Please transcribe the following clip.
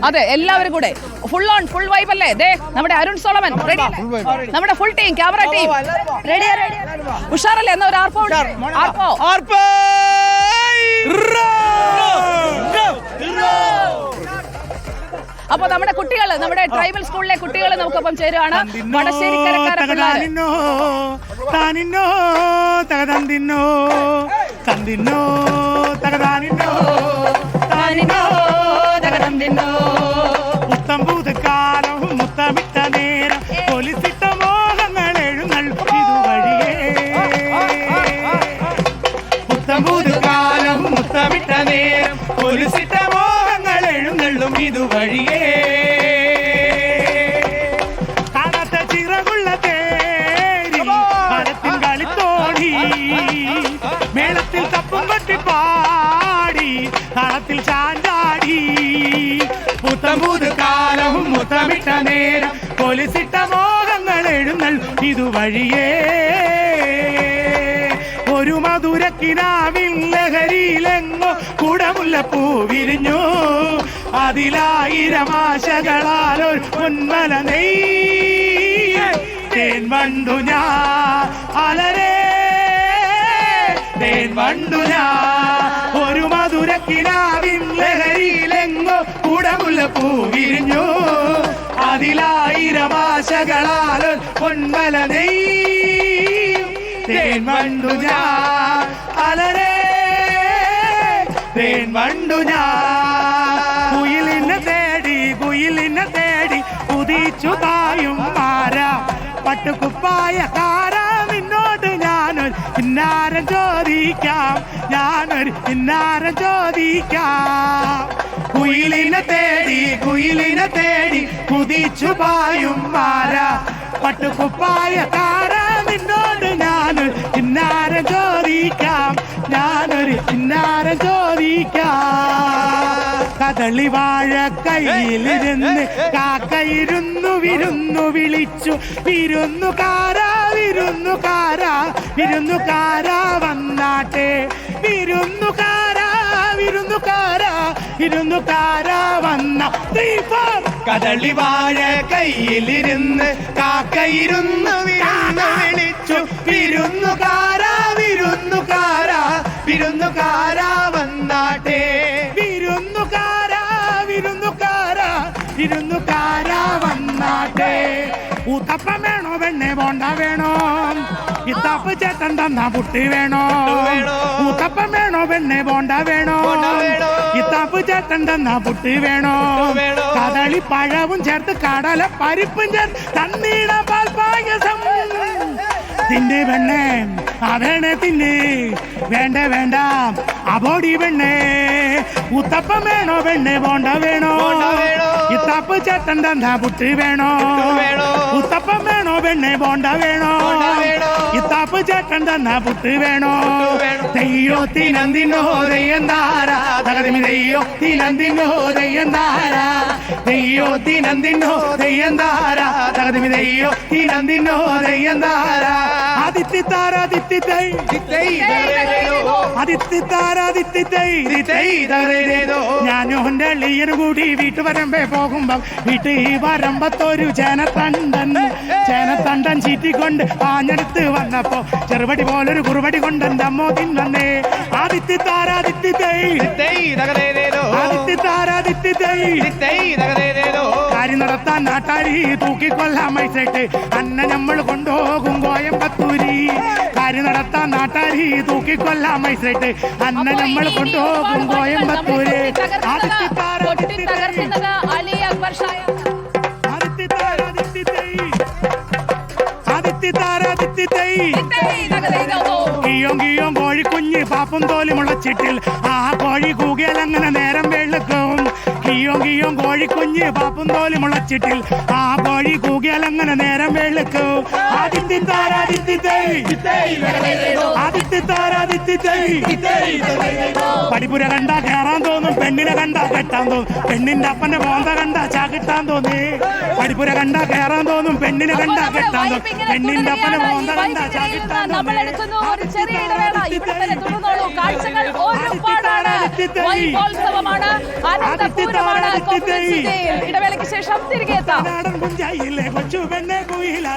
അതെ, എല്ലാവരും കൂടെ ഫുൾ ഓൺ ഫുൾ വൈബ് അല്ലേ? ദേ നമ്മുടെ അരുൺ സോളമൻ റെഡി, നമ്മുടെ full team camera team ready. ഉഷാറല്ലേ? എന്നാ ഒരു ആർപ്പോ ആർപ്പോ. അപ്പൊ നമ്മുടെ കുട്ടികൾ, നമ്മുടെ ട്രൈബൽ സ്കൂളിലെ കുട്ടികൾ നമുക്കൊപ്പം ചേരുവാണ്. വടശ്ശേരിക്കരക്കാരെ മുത്തമ്പൂതക്കാലം മുത്തമിട്ട നേരം പൊലിസിട്ട മോഹങ്ങൾ എഴുന്നള്ളും ഇതുവഴിയേ. മുത്തമ്പൂതക്കാലം മുത്തമിട്ട നേരം പൊലിസിട്ട മോഹങ്ങൾ എഴുന്നള്ളും ഇതുവഴിയേ. കാണാത്ത ചിറകുള്ള തേരി മരത്തിൻ കളിത്തോടി മേളത്തിൽ തപ്പും പറ്റി പാടി താളത്തിൽ ചാഞ്ചാടി. മുത്തമ്പൂതക്കാലവും മുത്തമിട്ട നേരം പൊലിസിട്ട മോഹങ്ങൾ എഴുന്നള്ളും ഇതുവഴിയേ. ഒരു മധുരക്കിനാവിൻ ലഹരിയിലെങ്ങോ കുടമുല്ലപ്പൂ വിരിഞ്ഞു. അതിലായിരം ആശകളാലൊരു പൊന്മല നെയ്യ തേൻ വണ്ടു ഞാൻ അലരേ തേൻ വണ്ടു ഞാൻ. ഒരു മധുരക്കിനാവിൻ ലഹരിയിലെങ്ങോ കുടമുല്ലപ്പൂ വിരിഞ്ഞു. അതിലായിരം ആശകളാലൊരു പൊന്മല നെയ്യ തേൻ വണ്ടു ഞാൻ അലരേ തേൻ വണ്ടു ഞാൻ. കുയിലിനെ തേടി കുതിച്ചു തായും മാരാ പട്ടുകുപ്പായക്കാരാ നിന്നോട് ഞാനൊരു ഇന്നാരം ചോദിക്കാം, ഞാനൊരു ഇന്നാരം ചോദിക്കാം. കുയിലിനെ തേടി കുതിച്ചു പായും മാരാ പട്ടുകുപ്പായക്കാരാ നിന്നോട് ഞാനൊരു ഇന്നാരം ചോദിക്കാം, ഞാനൊരു ഇന്നാരം ചോദിക്കാം. കദളി വാഴ കയ്യിലിരുന്ന് കാക്കയിരുന്നു വിരുന്നു വിളിച്ചു. വിരുന്നുകാരാ വിരുന്നുകാരാ വിരുന്നുകാരാ വന്നാട്ടെ. വിരുന്നുകാരാ വിരുന്നുകാരാ വിരുന്നുകാരാ വന്ന. കദളി വാഴ കയ്യിലിരുന്ന് കാക്കയിരുന്നു വിരുന്നു വിളിച്ചു. വിരുന്നുകാരാ വിരുന്നുകാരാ വിരുന്നുകാരാ വന്നാട്ടെ. വിരുന്നുകാരാ വിരുന്നുകാരാ വിരുന്നുകാരാ വന്നാട്ടെ. ഊത്തപ്പം വേണോ വെണ്ണെ ബോണ്ട വേണോ? ഇത്താപ്പ് ചേട്ടൻ തന്ന പുട്ടി വേണോ? ഊത്തപ്പം വേണോ വെണ്ണെ ബോണ്ട വേണോ? ഇത്താപ്പ് ചേട്ടൻ തന്ന പുട്ടി വേണോ? കദളി പഴവും ചേർത്ത് കടല പരിപ്പും ചേർത്ത് തന്നീട പാൽപായസം. തിന്നെ വെണ്ണേ അവേണേ തിന്നെ വേണ്ട വേണ്ട അബോടി വെണ്ണേ. ഊത്തപ്പം വേണോ വെണ്ണെ ബോണ്ട വേണോ? ഇത്താപ്പ് ചേട്ടൻ തന്ന പുട്ടി വേണോ? ഊത്തപ്പം വേണോ വെണ്ണെ ബോണ്ട വേണോ? ഇത്താപ്പ് ചേട്ടൻ തന്ന പുട്ടി വേണോ? തെയ്യോ തിനന്തിനോ തെയ്യന്താര തകതിമി തെയ്യോ തിനന്തിനോ തെയ്യന്താര. തെയ്യോ തിനന്തിനോ തെയ്യന്താര തകതിമി തെയ്യോ തിനന്തിനോ തെയ്യന്താര. ആദിത്യതാര ആദിത്യതൈ ആദിത്യതാര ആദിത്യതൈ ഞാനോന്റെ എളിയനും കൂടി വീട്ടുവരമ്പേ പോകുമ്പോ വീട്ടിൽ വരമ്പത്തൊരു ചേനത്തണ്ടൻ ചീറ്റിക്കൊണ്ട് ആഞ്ഞെടുത്ത് വന്നപ്പോ ചെറുപടി പോലൊരു കുറുപടി കൊണ്ട് എന്റെ അമ്മോ തിന്നേ. ആദിത്യതാര ആദിത്യതൈ ആദിത്യതാര ആദിത്യതൈ. കാര്യം നടത്താൻ നാട്ടാരി തൂക്കിക്കൊല്ലാൻ മൈസൈറ്റ് അന്ന നമ്മൾ കൊണ്ടുപോകും കോയമ്പത്തൂരി. കാര്യം നടത്താൻ നാട്ടാരി തൂക്കിക്കൊല്ലാൻ മൈസൈറ്റ് അന്ന നമ്മൾ കൊണ്ടുപോകും കോയമ്പത്തൂര്. ആദിത്യതാര കിയോം കോഴിക്കുഞ്ഞ് പാപ്പും തോലി മുളച്ചിട്ടിൽ ആ കോഴി കൂകിയാൽ അങ്ങനെ നേരം വെളുക്കും. കിയോം കോഴിക്കുഞ്ഞ് പാപ്പും തോലി മുളച്ചിട്ടിൽ ആ കോഴി കൂകിയാൽ അങ്ങനെ നേരം വെളുക്കും. ആദിത്യതാര ആദിത്യതൈ ആദിത്യതാര ആദിത്യതൈ. പടിപ്പുര കണ്ടാ കേറാൻ തോന്നും, പെണ്ണിനെ കണ്ടാ കെട്ടാൻ തോന്നും. പെണ്ണിന്റെ അപ്പന്റെ മോന്ത കണ്ടാ ചാകിട്ടാൻ തോന്നി. പടിപ്പുര കണ്ടാ കേറാൻ തോന്നും, പെണ്ണിനെ കണ്ടാ കെട്ടാൻ തോന്നും. പെണ്ണിന്റെ അപ്പന്റെ മോന്ത കണ്ടാ ചാകിട്ടാൻ തോന്നി. കാഴ്ചകൾ ഒരുപാടാണ്. ഇതാണ് കോൺഫിഡൻസ് ഡേയിൽ. ഇടവേളയ്ക്ക് ശേഷം തിരികെ എത്താം. നാടൻ പുഞ്ചായില്ലേ കൊച്ചു പെണ്ണെ കുയില